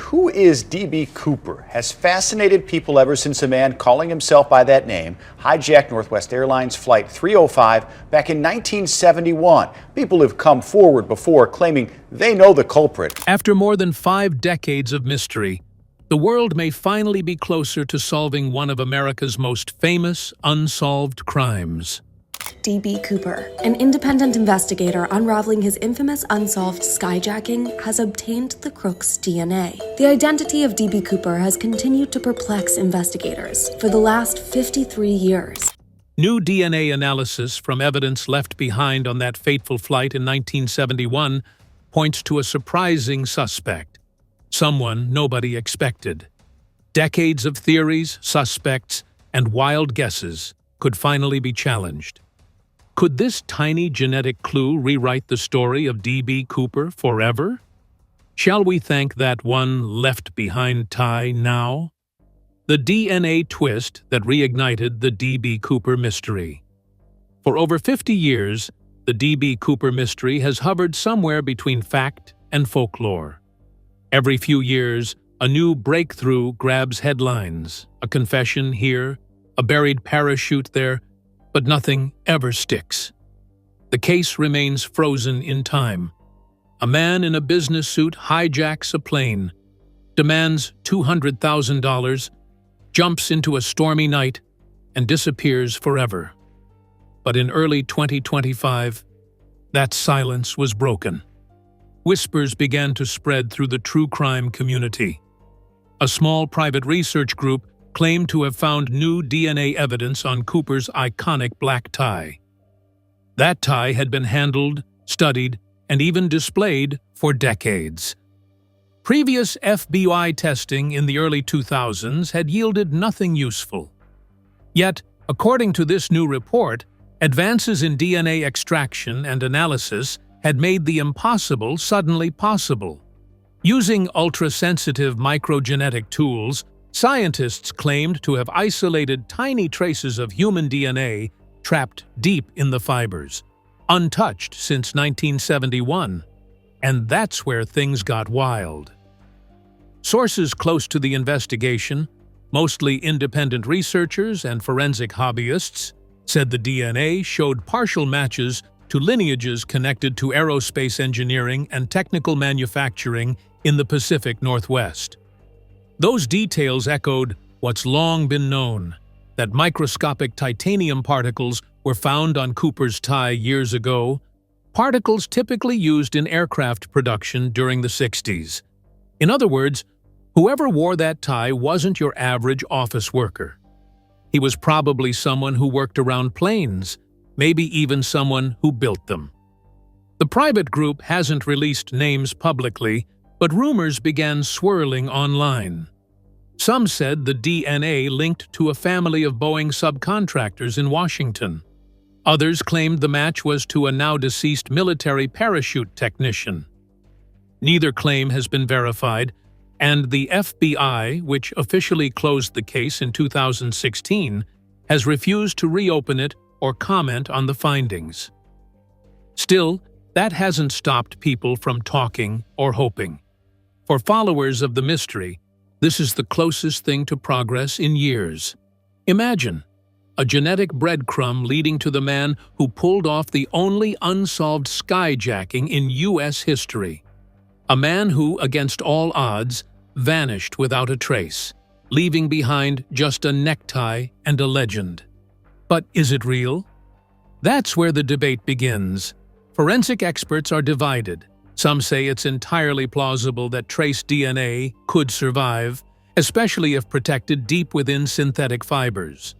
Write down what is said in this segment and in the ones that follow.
who is D.B. Cooper has fascinated people ever since a man calling himself by that name hijacked Northwest Airlines Flight 305 back in 1971. People have come forward before claiming they know the culprit. After more than 5 decades of mystery, the world may finally be closer to solving one of America's most famous unsolved crimes. D.B. Cooper, an independent investigator unraveling his infamous unsolved skyjacking, has obtained the crook's DNA. The identity of D.B. Cooper has continued to perplex investigators for the last 53 years. New DNA analysis from evidence left behind on that fateful flight in 1971 points to a surprising suspect, someone nobody expected. Decades of theories, suspects, and wild guesses could finally be challenged. Could this tiny genetic clue rewrite the story of D.B. Cooper forever? Shall we thank that one left-behind tie now? The DNA twist that reignited the D.B. Cooper mystery. For over 50 years, the D.B. Cooper mystery has hovered somewhere between fact and folklore. Every few years, a new breakthrough grabs headlines, a confession here, a buried parachute there, but nothing ever sticks. The case remains frozen in time. A man in a business suit hijacks a plane, demands $200,000, jumps into a stormy night, and disappears forever. But in early 2025, that silence was broken. Whispers began to spread through the true crime community. A small private research group claimed to have found new DNA evidence on Cooper's iconic black tie. That tie had been handled, studied, and even displayed for decades. Previous FBI testing in the early 2000s had yielded nothing useful. Yet, according to this new report, advances in DNA extraction and analysis had made the impossible suddenly possible. Using ultra-sensitive microgenetic tools, scientists claimed to have isolated tiny traces of human DNA trapped deep in the fibers, untouched since 1971. And that's where things got wild. Sources close to the investigation, mostly independent researchers and forensic hobbyists, said the DNA showed partial matches to lineages connected to aerospace engineering and technical manufacturing in the Pacific Northwest. Those details echoed what's long been known, that microscopic titanium particles were found on Cooper's tie years ago, particles typically used in aircraft production during the 60s. In other words, whoever wore that tie wasn't your average office worker. He was probably someone who worked around planes, maybe even someone who built them. The private group hasn't released names publicly, but rumors began swirling online. Some said the DNA linked to a family of Boeing subcontractors in Washington. Others claimed the match was to a now-deceased military parachute technician. Neither claim has been verified, and the FBI, which officially closed the case in 2016, has refused to reopen it or comment on the findings. Still, that hasn't stopped people from talking or hoping. For followers of the mystery, this is the closest thing to progress in years. Imagine a genetic breadcrumb leading to the man who pulled off the only unsolved skyjacking in U.S. history. A man who, against all odds, vanished without a trace, leaving behind just a necktie and a legend. But is it real? That's where the debate begins. Forensic experts are divided. Some say it's entirely plausible that trace DNA could survive, especially if protected deep within synthetic fibers.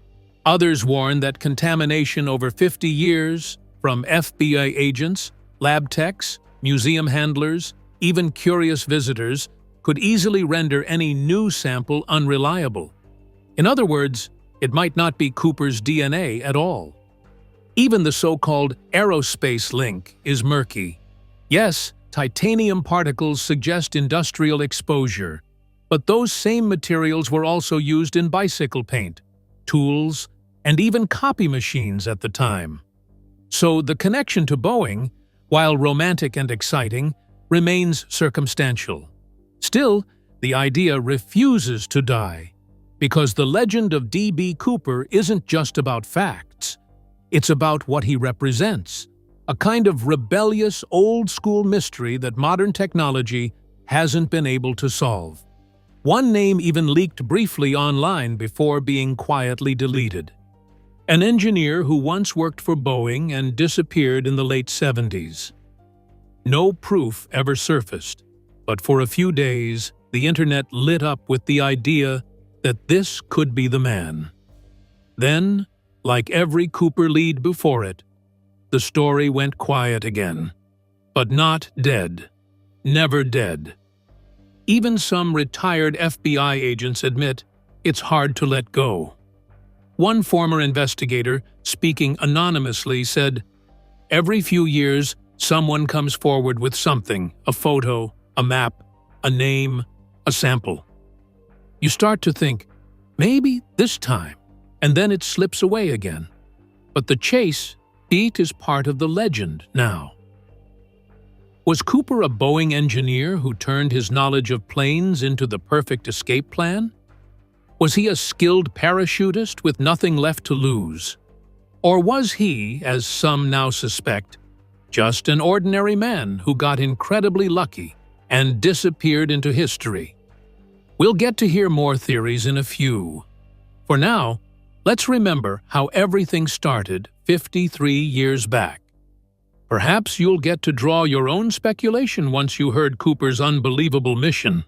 Others warn that contamination over 50 years, from FBI agents, lab techs, museum handlers, even curious visitors, could easily render any new sample unreliable. In other words, it might not be Cooper's DNA at all. Even the so-called aerospace link is murky. Yes, titanium particles suggest industrial exposure, but those same materials were also used in bicycle paint, tools, and even copy machines at the time. So the connection to Boeing, while romantic and exciting, remains circumstantial. Still, the idea refuses to die, because the legend of D.B. Cooper isn't just about facts. It's about what he represents, a kind of rebellious, old-school mystery that modern technology hasn't been able to solve. One name even leaked briefly online before being quietly deleted. An engineer who once worked for Boeing and disappeared in the late 70s. No proof ever surfaced, but for a few days, the internet lit up with the idea that this could be the man. Then, like every Cooper lead before it, the story went quiet again. But not dead. Never dead. Even some retired FBI agents admit it's hard to let go. One former investigator, speaking anonymously, said, "Every few years, someone comes forward with something, a photo, a map, a name, a sample. You start to think, maybe this time, and then it slips away again. But the chase beat is part of the legend now." Was Cooper a Boeing engineer who turned his knowledge of planes into the perfect escape plan? Was he a skilled parachutist with nothing left to lose? Or was he, as some now suspect, just an ordinary man who got incredibly lucky and disappeared into history? We'll get to hear more theories in a few. For now, let's remember how everything started 53 years back. Perhaps you'll get to draw your own speculation once you heard Cooper's unbelievable mission.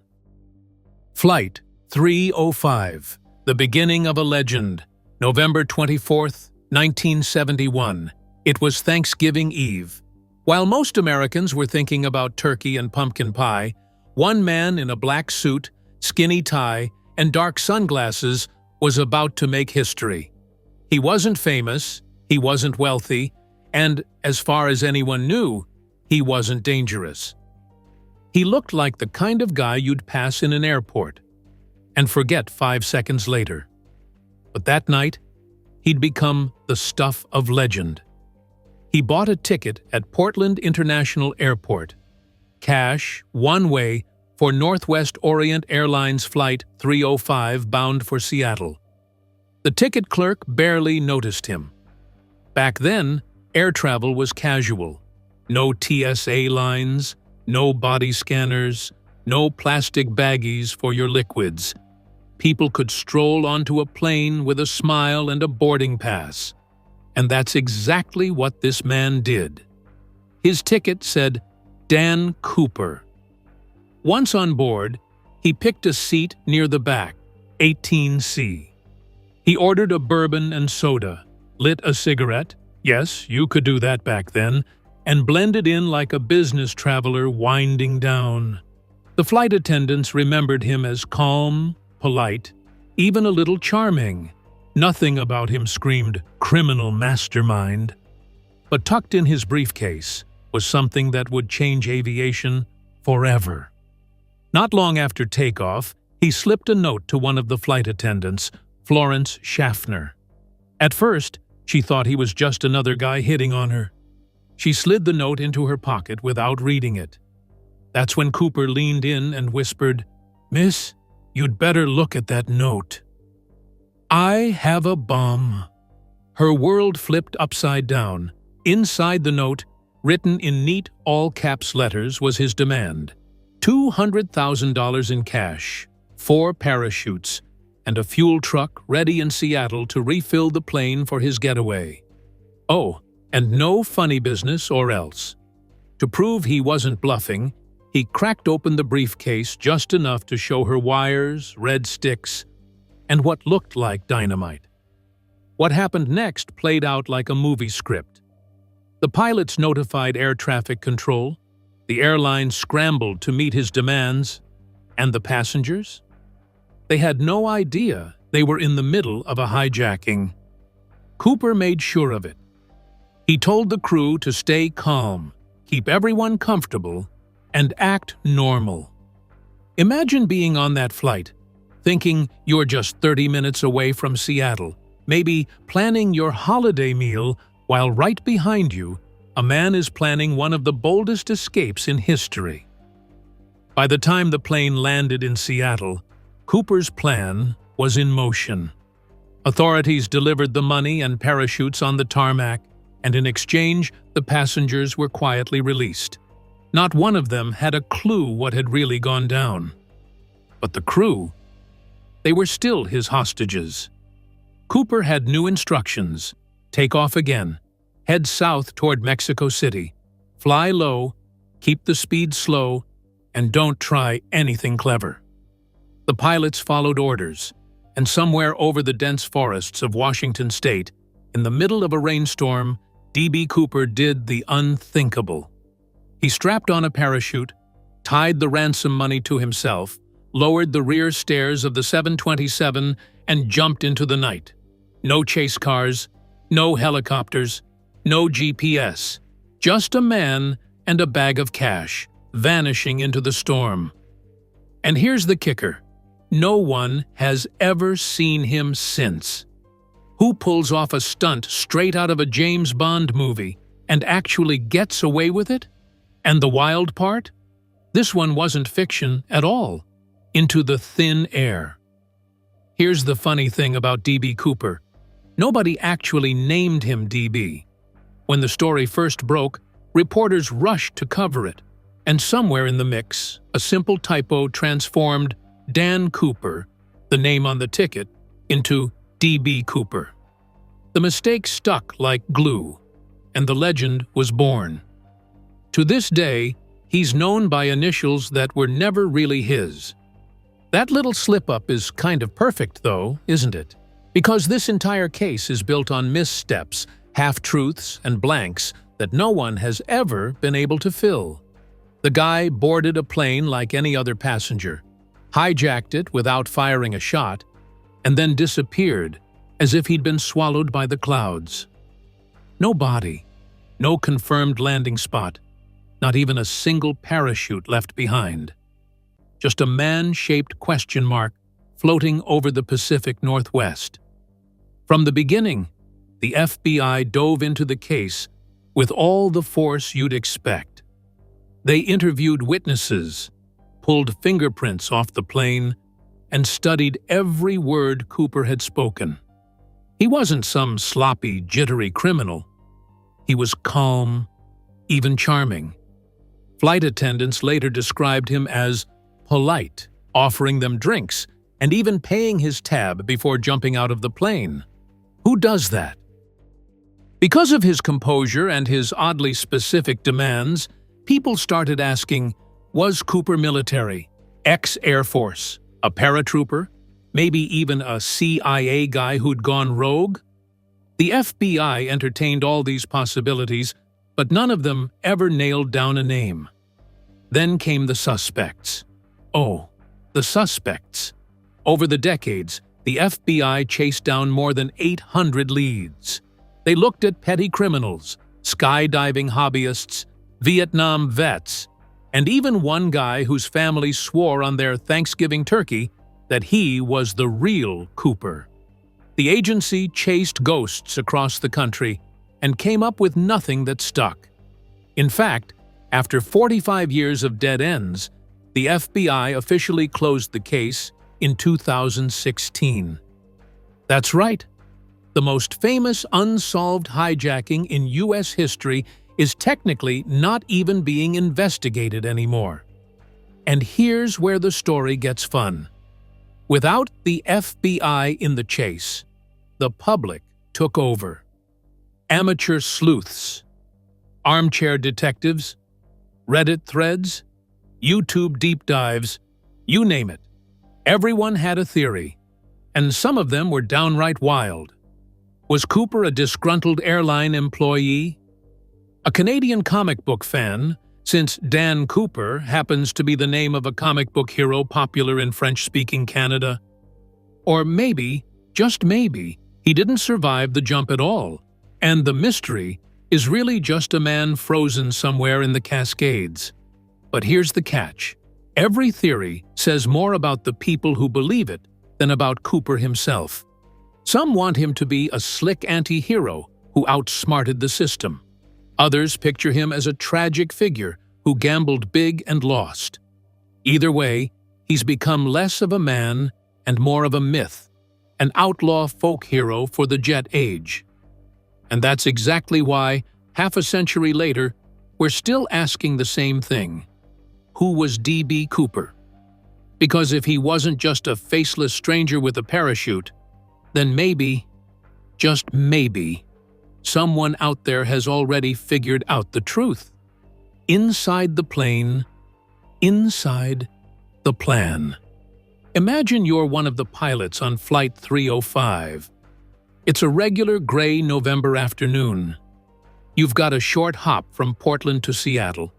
Flight 305, the beginning of a legend, November 24th, 1971. It was Thanksgiving Eve. While most Americans were thinking about turkey and pumpkin pie, one man in a black suit, skinny tie, and dark sunglasses was about to make history. He wasn't famous, he wasn't wealthy, and, as far as anyone knew, he wasn't dangerous. He looked like the kind of guy you'd pass in an airport and forget 5 seconds later. But that night, he'd become the stuff of legend. He bought a ticket at Portland International Airport, cash, one way, for Northwest Orient Airlines Flight 305 bound for Seattle. The ticket clerk barely noticed him. Back then, air travel was casual. No TSA lines, no body scanners, no plastic baggies for your liquids. People could stroll onto a plane with a smile and a boarding pass. And that's exactly what this man did. His ticket said, Dan Cooper. Once on board, he picked a seat near the back, 18C. He ordered a bourbon and soda, lit a cigarette, yes, you could do that back then, and blended in like a business traveler winding down. The flight attendants remembered him as calm, polite, even a little charming. Nothing about him screamed criminal mastermind. But tucked in his briefcase was something that would change aviation forever. Not long after takeoff, he slipped a note to one of the flight attendants, Florence Schaffner. At first, she thought he was just another guy hitting on her. She slid the note into her pocket without reading it. That's when Cooper leaned in and whispered, "Miss, you'd better look at that note. I have a bomb." Her world flipped upside down. Inside the note, written in neat all-caps letters, was his demand. $200,000 in cash, 4 parachutes, and a fuel truck ready in Seattle to refill the plane for his getaway. Oh, and no funny business or else. To prove he wasn't bluffing, he cracked open the briefcase just enough to show her wires, red sticks, and what looked like dynamite. What happened next played out like a movie script. The pilots notified air traffic control, the airline scrambled to meet his demands, and the passengers? They had no idea they were in the middle of a hijacking. Cooper made sure of it. He told the crew to stay calm, keep everyone comfortable, and act normal. Imagine being on that flight, thinking you're just 30 minutes away from Seattle, maybe planning your holiday meal, while right behind you, a man is planning one of the boldest escapes in history. By the time the plane landed in Seattle, Cooper's plan was in motion. Authorities delivered the money and parachutes on the tarmac, and in exchange, the passengers were quietly released. Not one of them had a clue what had really gone down. But the crew, they were still his hostages. Cooper had new instructions. Take off again. Head south toward Mexico City. Fly low, keep the speed slow, and don't try anything clever. The pilots followed orders, and somewhere over the dense forests of Washington state, in the middle of a rainstorm, D.B. Cooper did the unthinkable. He strapped on a parachute, tied the ransom money to himself, lowered the rear stairs of the 727, and jumped into the night. No chase cars, no helicopters, no GPS, just a man and a bag of cash, vanishing into the storm. And here's the kicker. No one has ever seen him since. Who pulls off a stunt straight out of a James Bond movie and actually gets away with it? And the wild part? This one wasn't fiction at all. Into the thin air. Here's the funny thing about D.B. Cooper. Nobody actually named him D.B. When the story first broke, reporters rushed to cover it, and somewhere in the mix, a simple typo transformed Dan Cooper, the name on the ticket, into D.B. Cooper. The mistake stuck like glue, and the legend was born. To this day, he's known by initials that were never really his. That little slip-up is kind of perfect, though, isn't it? Because this entire case is built on missteps, half-truths, and blanks that no one has ever been able to fill. The guy boarded a plane like any other passenger, hijacked it without firing a shot, and then disappeared as if he'd been swallowed by the clouds. No body, no confirmed landing spot, not even a single parachute left behind. Just a man-shaped question mark floating over the Pacific Northwest. From the beginning, the FBI dove into the case with all the force you'd expect. They interviewed witnesses, pulled fingerprints off the plane, and studied every word Cooper had spoken. He wasn't some sloppy, jittery criminal. He was calm, even charming. Flight attendants later described him as polite, offering them drinks, and even paying his tab before jumping out of the plane. Who does that? Because of his composure and his oddly specific demands, people started asking, was Cooper military, ex-Air Force, a paratrooper, maybe even a CIA guy who'd gone rogue? The FBI entertained all these possibilities, but none of them ever nailed down a name. Then came the suspects. Oh, the suspects. Over the decades, the FBI chased down more than 800 leads. They looked at petty criminals, skydiving hobbyists, Vietnam vets, and even one guy whose family swore on their Thanksgiving turkey that he was the real Cooper. The agency chased ghosts across the country and came up with nothing that stuck. In fact, after 45 years of dead ends, the FBI officially closed the case in 2016. That's right. The most famous unsolved hijacking in U.S. history is technically not even being investigated anymore. And here's where the story gets fun. Without the FBI in the chase, the public took over. Amateur sleuths, armchair detectives, Reddit threads, YouTube deep dives, you name it. Everyone had a theory, and some of them were downright wild. Was Cooper a disgruntled airline employee? A Canadian comic book fan, since Dan Cooper happens to be the name of a comic book hero popular in French-speaking Canada? Or maybe, just maybe, he didn't survive the jump at all, and the mystery is really just a man frozen somewhere in the Cascades. But here's the catch. Every theory says more about the people who believe it than about Cooper himself. Some want him to be a slick anti-hero who outsmarted the system. Others picture him as a tragic figure who gambled big and lost. Either way, he's become less of a man and more of a myth, an outlaw folk hero for the jet age. And that's exactly why, half a century later, we're still asking the same thing. Who was D.B. Cooper? Because if he wasn't just a faceless stranger with a parachute, then maybe, just maybe, someone out there has already figured out the truth. Inside the plane, inside the plan. Imagine you're one of the pilots on Flight 305. It's a regular gray November afternoon. You've got a short hop from Portland to Seattle,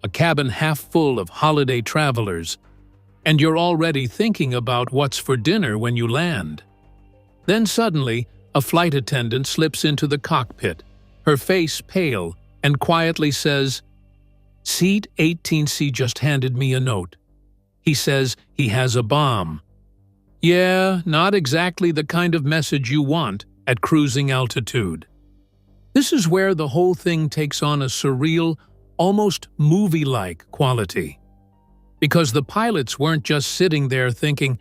a cabin half full of holiday travelers, and you're already thinking about what's for dinner when you land. Then suddenly, a flight attendant slips into the cockpit, her face pale, and quietly says, "Seat 18C just handed me a note. He says he has a bomb." Yeah, not exactly the kind of message you want at cruising altitude. This is where the whole thing takes on a surreal, almost movie-like quality. Because the pilots weren't just sitting there thinking,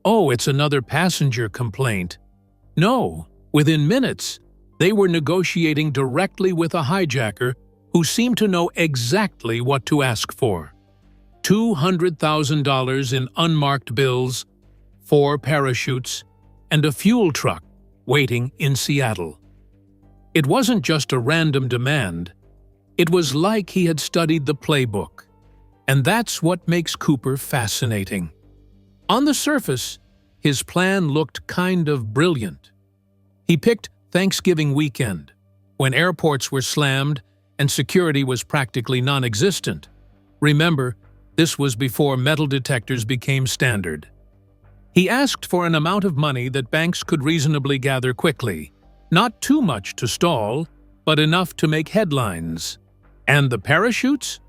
"Oh, it's another passenger complaint." No, within minutes, they were negotiating directly with a hijacker who seemed to know exactly what to ask for. $200,000 in unmarked bills, 4 parachutes, and a fuel truck waiting in Seattle. It wasn't just a random demand. It was like he had studied the playbook. And that's what makes Cooper fascinating. On the surface, his plan looked kind of brilliant. He picked Thanksgiving weekend, when airports were slammed and security was practically non-existent. Remember, this was before metal detectors became standard. He asked for an amount of money that banks could reasonably gather quickly, not too much to stall, but enough to make headlines. And the parachutes?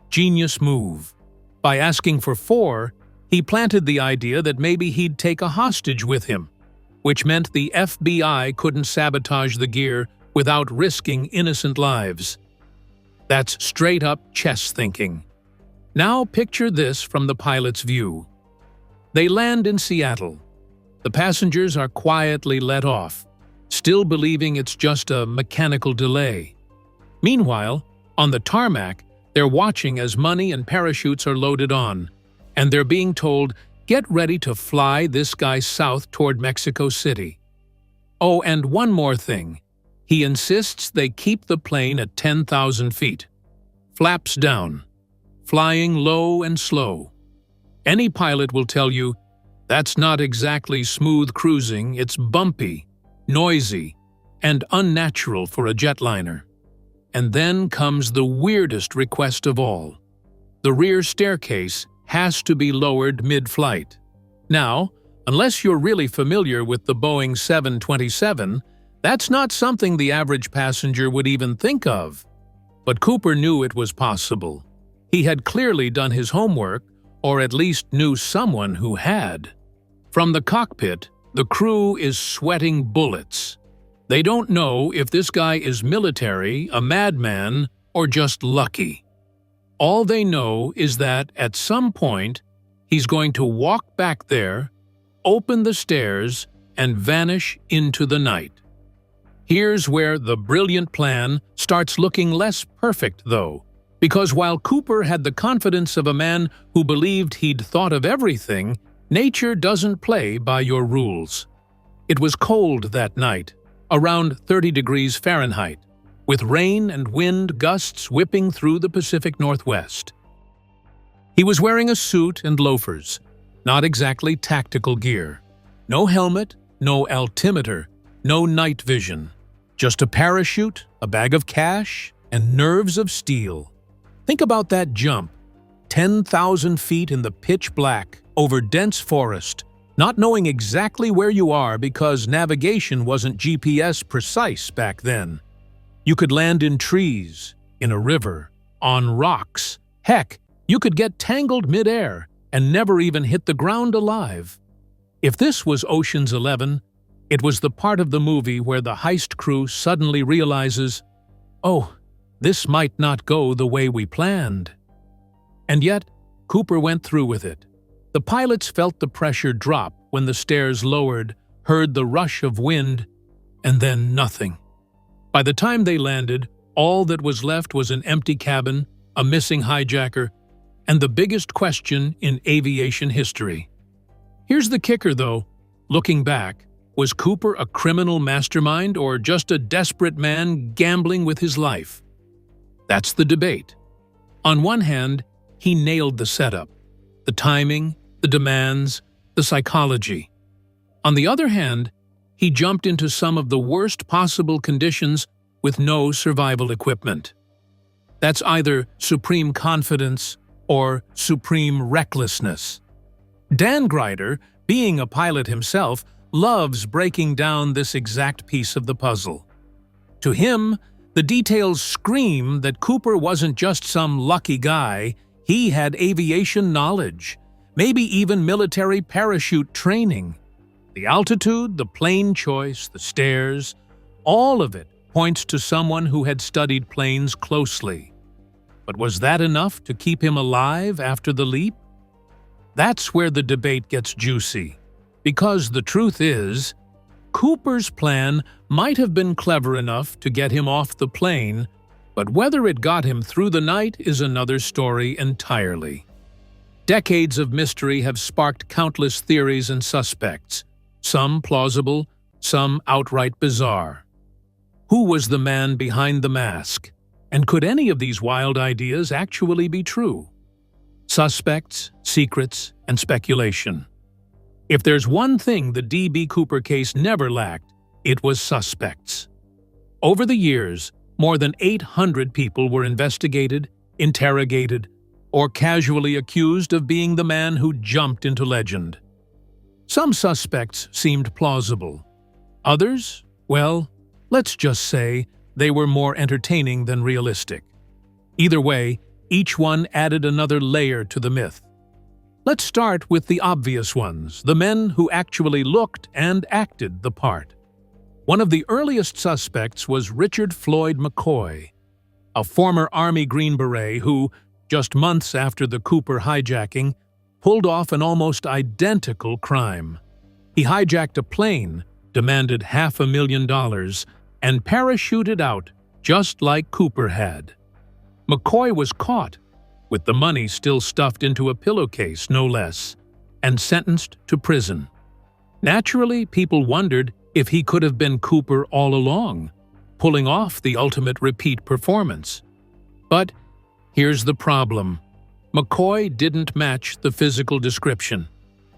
Genius move. By asking for 4, he planted the idea that maybe he'd take a hostage with him, which meant the FBI couldn't sabotage the gear without risking innocent lives. That's straight-up chess thinking. Now picture this from the pilot's view. They land in Seattle. The passengers are quietly let off, still believing it's just a mechanical delay. Meanwhile, on the tarmac, they're watching as money and parachutes are loaded on, and they're being told, "Get ready to fly this guy south toward Mexico City." Oh, and one more thing. He insists they keep the plane at 10,000 feet. Flaps down. Flying low and slow. Any pilot will tell you, that's not exactly smooth cruising, it's bumpy, noisy, and unnatural for a jetliner. And then comes the weirdest request of all. The rear staircase has to be lowered mid-flight. Now, unless you're really familiar with the Boeing 727, that's not something the average passenger would even think of. But Cooper knew it was possible. He had clearly done his homework, or at least knew someone who had. From the cockpit, the crew is sweating bullets. They don't know if this guy is military, a madman, or just lucky. All they know is that at some point, he's going to walk back there, open the stairs, and vanish into the night. Here's where the brilliant plan starts looking less perfect, though, because while Cooper had the confidence of a man who believed he'd thought of everything, nature doesn't play by your rules. It was cold that night, around 30 degrees Fahrenheit, with rain and wind gusts whipping through the Pacific Northwest. He was wearing a suit and loafers, not exactly tactical gear. No helmet, no altimeter, no night vision. Just a parachute, a bag of cash, and nerves of steel. Think about that jump, 10,000 feet in the pitch black, over dense forest, not knowing exactly where you are because navigation wasn't GPS precise back then. You could land in trees, in a river, on rocks. Heck, you could get tangled midair and never even hit the ground alive. If this was Ocean's 11, it was the part of the movie where the heist crew suddenly realizes, oh, this might not go the way we planned. And yet, Cooper went through with it. The pilots felt the pressure drop when the stairs lowered, heard the rush of wind, and then nothing. By the time they landed, all that was left was an empty cabin, a missing hijacker, and the biggest question in aviation history. Here's the kicker, though. Looking back, was Cooper a criminal mastermind or just a desperate man gambling with his life? That's the debate. On one hand, he nailed the setup, the timing, the demands, the psychology. On the other hand, he jumped into some of the worst possible conditions with no survival equipment. That's either supreme confidence or supreme recklessness. Dan Grider, being a pilot himself, loves breaking down this exact piece of the puzzle. To him, the details scream that Cooper wasn't just some lucky guy, he had aviation knowledge, maybe even military parachute training. The altitude, the plane choice, the stairs, all of it points to someone who had studied planes closely. But was that enough to keep him alive after the leap? That's where the debate gets juicy, because the truth is, Cooper's plan might have been clever enough to get him off the plane, but whether it got him through the night is another story entirely. Decades of mystery have sparked countless theories and suspects, some plausible, some outright bizarre. Who was the man behind the mask? And could any of these wild ideas actually be true? Suspects, secrets, and speculation. If there's one thing the D.B. Cooper case never lacked, it was suspects. Over the years, more than 800 people were investigated, interrogated, or casually accused of being the man who jumped into legend. Some suspects seemed plausible. Others, well, let's just say they were more entertaining than realistic. Either way, each one added another layer to the myth. Let's start with the obvious ones, the men who actually looked and acted the part. One of the earliest suspects was Richard Floyd McCoy, a former Army Green Beret who, just months after the Cooper hijacking, pulled off an almost identical crime. He hijacked a plane, demanded $500,000, and parachuted out just like Cooper had. McCoy was caught, with the money still stuffed into a pillowcase, no less, and sentenced to prison. Naturally, people wondered if he could have been Cooper all along, pulling off the ultimate repeat performance. But here's the problem. McCoy didn't match the physical description.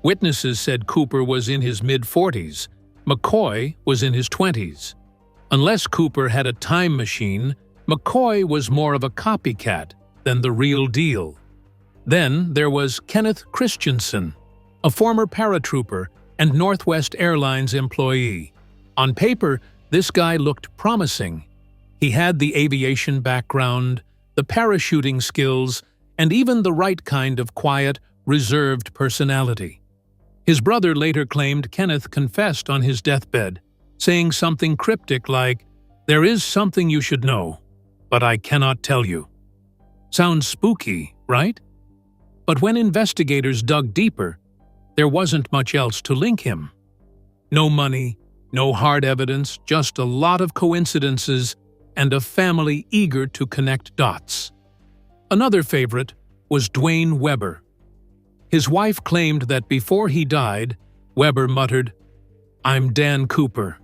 Witnesses said Cooper was in his mid-40s. McCoy was in his 20s. Unless Cooper had a time machine, McCoy was more of a copycat than the real deal. Then there was Kenneth Christensen, a former paratrooper and Northwest Airlines employee. On paper, this guy looked promising. He had the aviation background, the parachuting skills, and even the right kind of quiet, reserved personality. His brother later claimed Kenneth confessed on his deathbed, saying something cryptic like, "There is something you should know, but I cannot tell you." Sounds spooky, right? But when investigators dug deeper, there wasn't much else to link him. No money, no hard evidence, just a lot of coincidences and a family eager to connect dots. Another favorite was Dwayne Weber. His wife claimed that before he died, Weber muttered, "I'm Dan Cooper."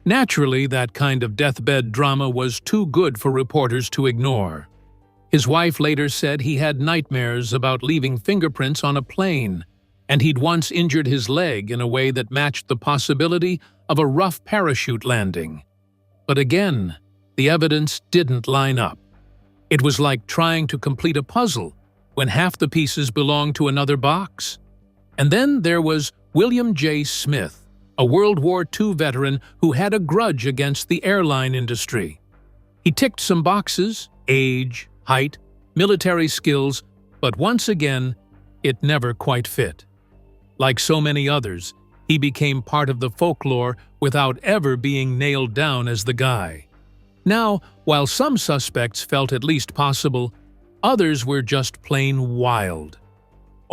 Naturally, that kind of deathbed drama was too good for reporters to ignore. His wife later said he had nightmares about leaving fingerprints on a plane, and he'd once injured his leg in a way that matched the possibility of a rough parachute landing. But again, the evidence didn't line up. It was like trying to complete a puzzle when half the pieces belonged to another box. And then there was William J. Smith, a World War II veteran who had a grudge against the airline industry. He ticked some boxes, age, height, military skills, but once again, it never quite fit. Like so many others, he became part of the folklore without ever being nailed down as the guy. Now, while some suspects felt at least possible, others were just plain wild.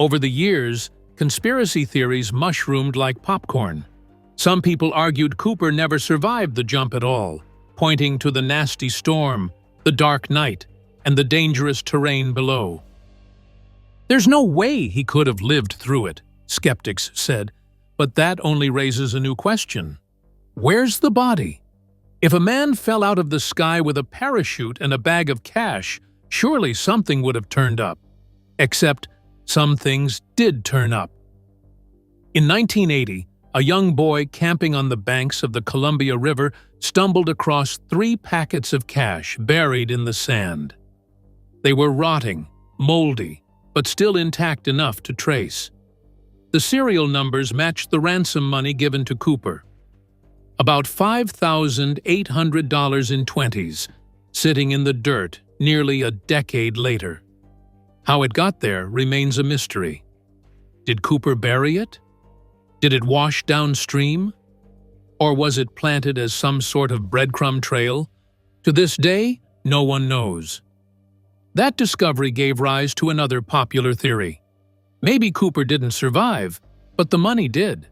Over the years, conspiracy theories mushroomed like popcorn. Some people argued Cooper never survived the jump at all, pointing to the nasty storm, the dark night, and the dangerous terrain below. "There's no way he could have lived through it," skeptics said, but that only raises a new question. Where's the body? If a man fell out of the sky with a parachute and a bag of cash, surely something would have turned up. Except some things did turn up. In 1980, a young boy camping on the banks of the Columbia River stumbled across 3 packets of cash buried in the sand. They were rotting, moldy, but still intact enough to trace. The serial numbers matched the ransom money given to Cooper. About $5,800 in 20s, sitting in the dirt nearly a decade later. How it got there remains a mystery. Did Cooper bury it? Did it wash downstream? Or was it planted as some sort of breadcrumb trail? To this day, no one knows. That discovery gave rise to another popular theory. Maybe Cooper didn't survive, but the money did.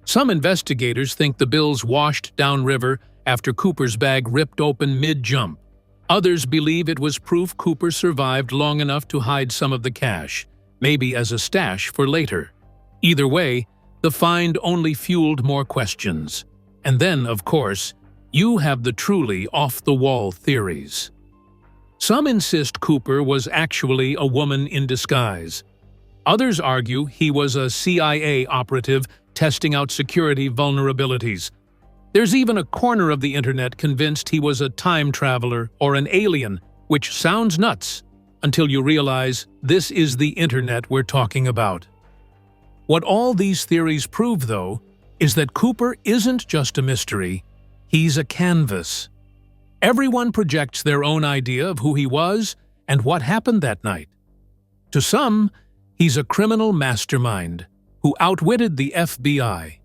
Some investigators think the bills washed downriver after Cooper's bag ripped open mid-jump. Others believe it was proof Cooper survived long enough to hide some of the cash, maybe as a stash for later. Either way, the find only fueled more questions. And then, of course, you have the truly off-the-wall theories. Some insist Cooper was actually a woman in disguise. Others argue he was a CIA operative testing out security vulnerabilities. There's even a corner of the internet convinced he was a time traveler or an alien, which sounds nuts until you realize this is the internet we're talking about. What all these theories prove, though, is that Cooper isn't just a mystery, he's a canvas. Everyone projects their own idea of who he was and what happened that night. To some, he's a criminal mastermind who outwitted the FBI.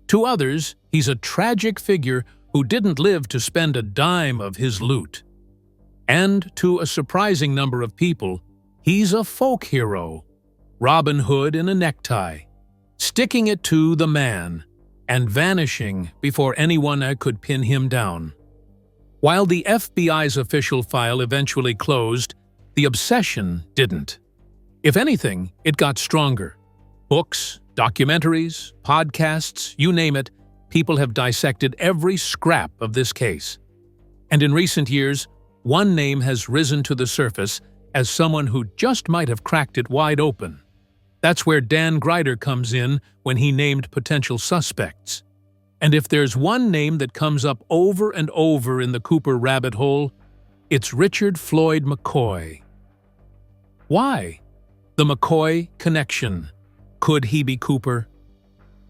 To others, he's a tragic figure who didn't live to spend a dime of his loot. And to a surprising number of people, he's a folk hero, Robin Hood in a necktie, sticking it to the man and vanishing before anyone could pin him down. While the FBI's official file eventually closed, the obsession didn't. If anything, it got stronger. Books, documentaries, podcasts, you name it, people have dissected every scrap of this case. And in recent years, one name has risen to the surface as someone who just might have cracked it wide open. That's where Dan Grider comes in when he named potential suspects. And if there's one name that comes up over and over in the Cooper rabbit hole, it's Richard Floyd McCoy. Why? The McCoy connection. Could he be Cooper?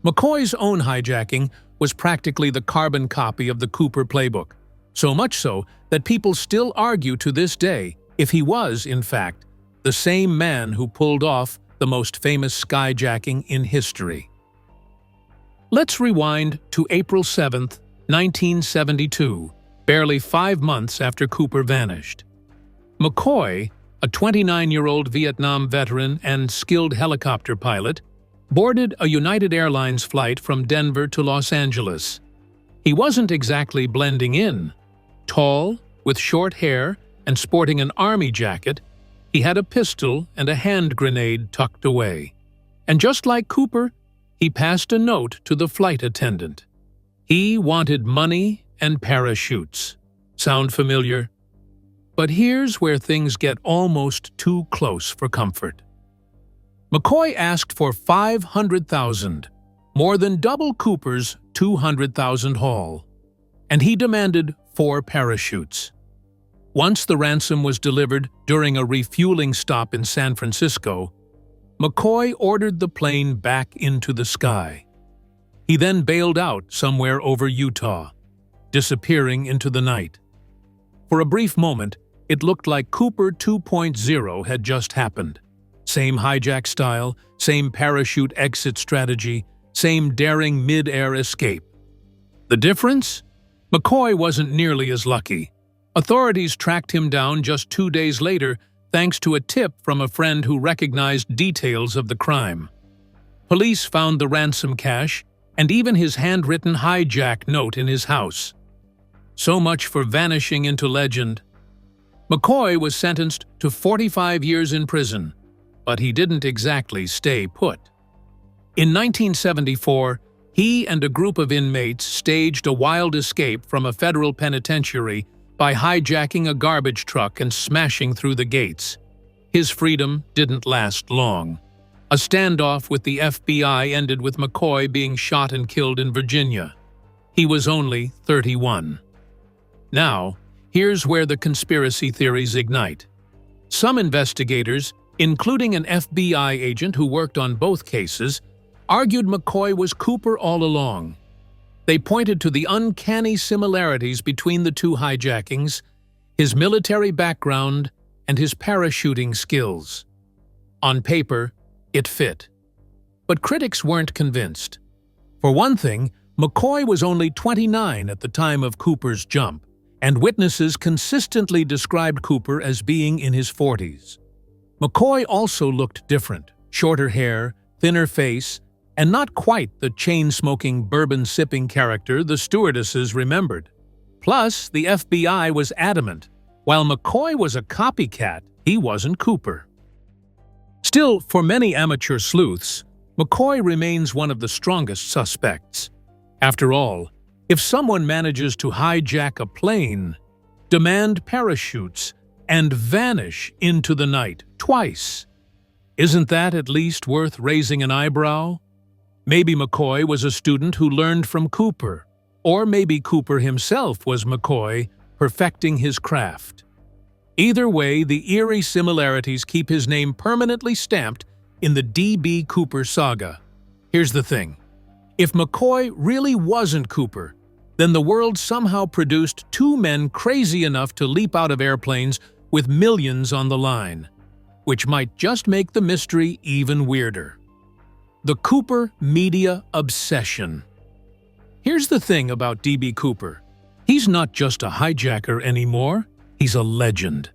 McCoy's own hijacking was practically the carbon copy of the Cooper playbook, so much so that people still argue to this day if he was, in fact, the same man who pulled off the most famous skyjacking in history. Let's rewind to April 7, 1972, barely 5 months after Cooper vanished. McCoy, a 29-year-old Vietnam veteran and skilled helicopter pilot, boarded a United Airlines flight from Denver to Los Angeles. He wasn't exactly blending in. Tall, with short hair, and sporting an army jacket, he had a pistol and a hand grenade tucked away. And just like Cooper, he passed a note to the flight attendant. He wanted money and parachutes. Sound familiar? But here's where things get almost too close for comfort. McCoy asked for $500,000, more than double Cooper's $200,000 haul, and he demanded 4 parachutes. Once the ransom was delivered during a refueling stop in San Francisco, McCoy ordered the plane back into the sky. He then bailed out somewhere over Utah, disappearing into the night. For a brief moment, it looked like Cooper 2.0 had just happened. Same hijack style, same parachute exit strategy, same daring mid-air escape. The difference? McCoy wasn't nearly as lucky. Authorities tracked him down just 2 days later thanks to a tip from a friend who recognized details of the crime. Police found the ransom cash and even his handwritten hijack note in his house. So much for vanishing into legend. McCoy was sentenced to 45 years in prison, but he didn't exactly stay put. In 1974, he and a group of inmates staged a wild escape from a federal penitentiary by hijacking a garbage truck and smashing through the gates. His freedom didn't last long. A standoff with the FBI ended with McCoy being shot and killed in Virginia. He was only 31. Now, here's where the conspiracy theories ignite. Some investigators, including an FBI agent who worked on both cases, argued McCoy was Cooper all along. They pointed to the uncanny similarities between the two hijackings, his military background, and his parachuting skills. On paper, it fit. But critics weren't convinced. For one thing, McCoy was only 29 at the time of Cooper's jump, and witnesses consistently described Cooper as being in his 40s. McCoy also looked different, shorter hair, thinner face, and not quite the chain-smoking, bourbon-sipping character the stewardesses remembered. Plus, the FBI was adamant. While McCoy was a copycat, he wasn't Cooper. Still, for many amateur sleuths, McCoy remains one of the strongest suspects. After all, if someone manages to hijack a plane, demand parachutes, and vanish into the night twice, isn't that at least worth raising an eyebrow? Maybe McCoy was a student who learned from Cooper, or maybe Cooper himself was McCoy, perfecting his craft. Either way, the eerie similarities keep his name permanently stamped in the D.B. Cooper saga. Here's the thing. If McCoy really wasn't Cooper, then the world somehow produced two men crazy enough to leap out of airplanes with millions on the line, which might just make the mystery even weirder. The Cooper media obsession. Here's the thing about D.B. Cooper. He's not just a hijacker anymore, he's a legend.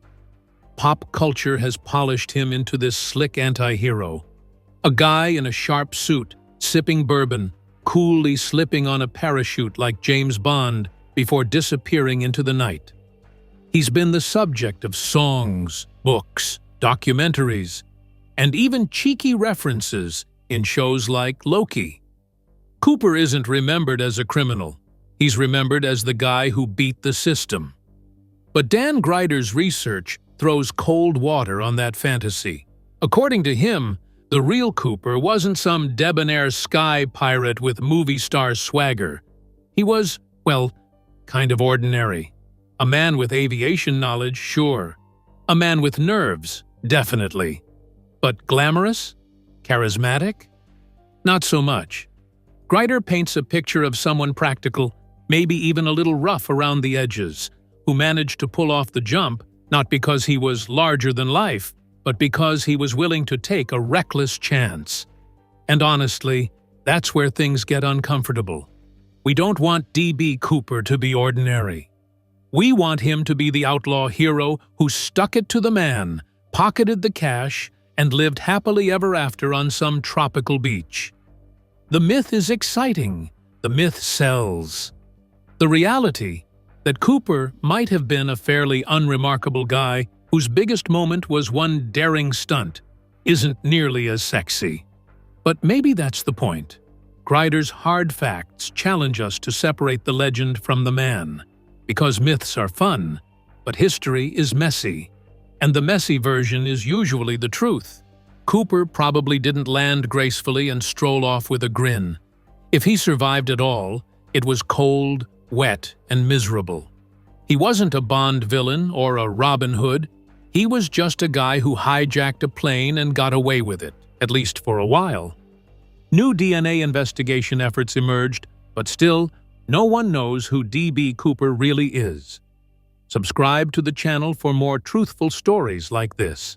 Pop culture has polished him into this slick anti-hero. A guy in a sharp suit, sipping bourbon, coolly slipping on a parachute like James Bond before disappearing into the night. He's been the subject of songs, books, documentaries, and even cheeky references in shows like Loki. Cooper isn't remembered as a criminal. He's remembered as the guy who beat the system. But Dan Greider's research throws cold water on that fantasy. According to him, the real Cooper wasn't some debonair sky pirate with movie star swagger. He was, well, kind of ordinary. A man with aviation knowledge, sure. A man with nerves, definitely. But glamorous? Charismatic? Not so much. Greider paints a picture of someone practical, maybe even a little rough around the edges, who managed to pull off the jump not because he was larger than life, but because he was willing to take a reckless chance. And honestly, that's where things get uncomfortable. We don't want D.B. Cooper to be ordinary. We want him to be the outlaw hero who stuck it to the man, pocketed the cash, and lived happily ever after on some tropical beach. The myth is exciting. The myth sells. The reality, that Cooper might have been a fairly unremarkable guy whose biggest moment was one daring stunt, isn't nearly as sexy. But maybe that's the point. Greider's hard facts challenge us to separate the legend from the man. Because myths are fun, but history is messy. And the messy version is usually the truth. Cooper probably didn't land gracefully and stroll off with a grin. If he survived at all, it was cold, wet, and miserable. He wasn't a Bond villain or a Robin Hood. He was just a guy who hijacked a plane and got away with it, at least for a while. New DNA investigation efforts emerged, but still, no one knows who D.B. Cooper really is. Subscribe to the channel for more truthful stories like this.